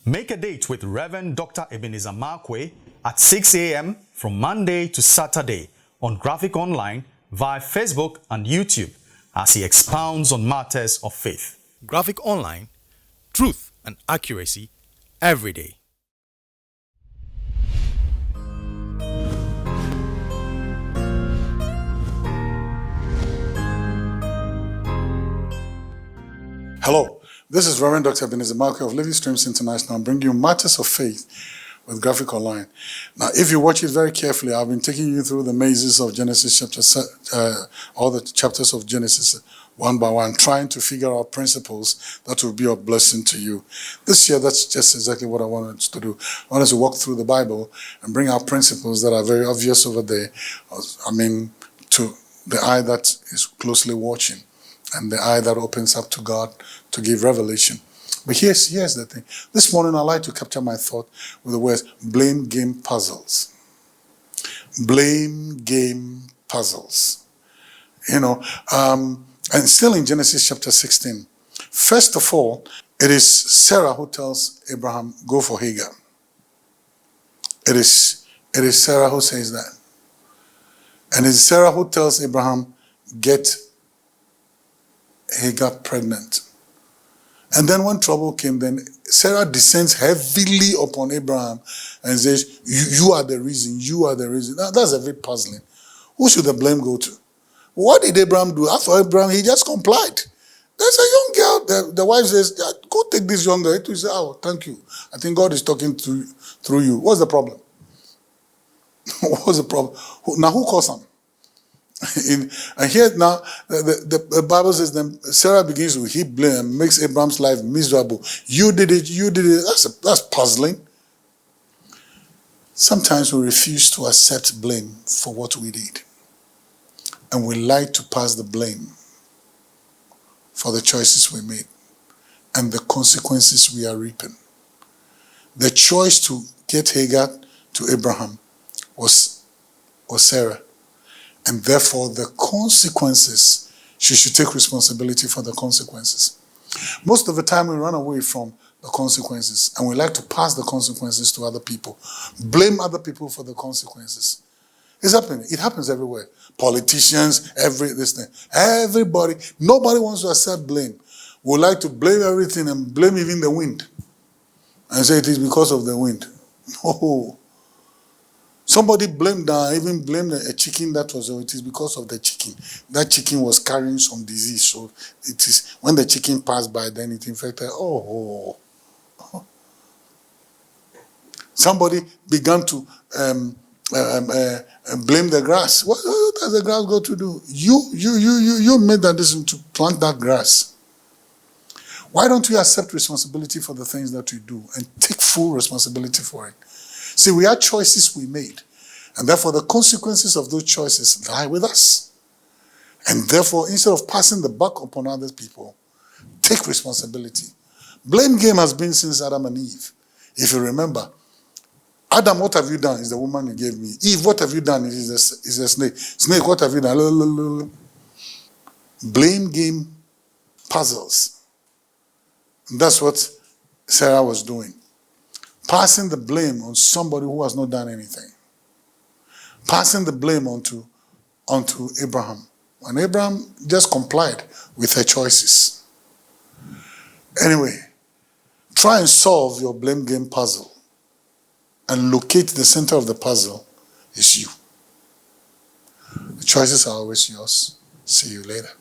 Make a date with Reverend Dr. Ebenezer Markwei at 6 a.m. from Monday to Saturday on Graphic Online via Facebook and YouTube as he expounds on matters of faith. Graphic Online, truth and accuracy every day. Hello, this is Reverend Dr. Ebenezer Markwei of Living Streams International. I'm bringing you Matters of Faith with Graphic Online. Now, if you watch it very carefully, I've been taking you through the mazes of Genesis, all the chapters of Genesis, one by one, trying to figure out principles that will be of blessing to you. This year, that's just exactly what I wanted us to do. I want us to walk through the Bible and bring out principles that are very obvious over there. I mean, to the eye that is closely watching, and the eye that opens up to God to give revelation. But here's the thing. This morning, I'd like to capture my thought with the words, blame game puzzles. Blame game puzzles. And still in Genesis chapter 16. First of all, it is Sarah who tells Abraham, go for Hagar. It is Sarah who says that. And it's Sarah who tells Abraham, get Hagar pregnant. And then when trouble came, then Sarah descends heavily upon Abraham and says, you are the reason, you are the reason. Now, that's a bit puzzling. Who should the blame go to? What did Abraham do? After Abraham, he just complied. There's a young girl, the wife says, go take this young girl. He says, oh, thank you. I think God is talking through you. What's the problem? What's the problem? Now, who caused him? And here now, the Bible says then Sarah begins to heap blame and makes Abraham's life miserable. You did it, you did it. That's puzzling. Sometimes we refuse to accept blame for what we did. And we like to pass the blame for the choices we made and the consequences we are reaping. The choice to get Hagar to Abraham was Sarah. And therefore, the consequences, she should take responsibility for the consequences. Most of the time, we run away from the consequences, and we like to pass the consequences to other people. Blame other people for the consequences. It's happening. It happens everywhere. Politicians, everybody. Nobody wants to accept blame. We like to blame everything and blame even the wind. And say it is because of the wind. Oh. Somebody even blamed a chicken it is because of the chicken. That chicken was carrying some disease. So it is when the chicken passed by, then it infected. Oh. Somebody began to blame the grass. What does the grass go to do? You made that decision to plant that grass. Why don't we accept responsibility for the things that we do and take full responsibility for it? See, we had choices we made, and therefore the consequences of those choices lie with us. And therefore, instead of passing the buck upon other people, take responsibility. Blame game has been since Adam and Eve. If you remember, Adam, what have you done? Is the woman you gave me. Eve, what have you done? Is a snake. Snake, what have you done? Blame game puzzles. And that's what Sarah was doing. Passing the blame on somebody who has not done anything. Passing the blame onto Abraham. And Abraham just complied with her choices. Anyway, try and solve your blame game puzzle. And locate the center of the puzzle is you. The choices are always yours. See you later.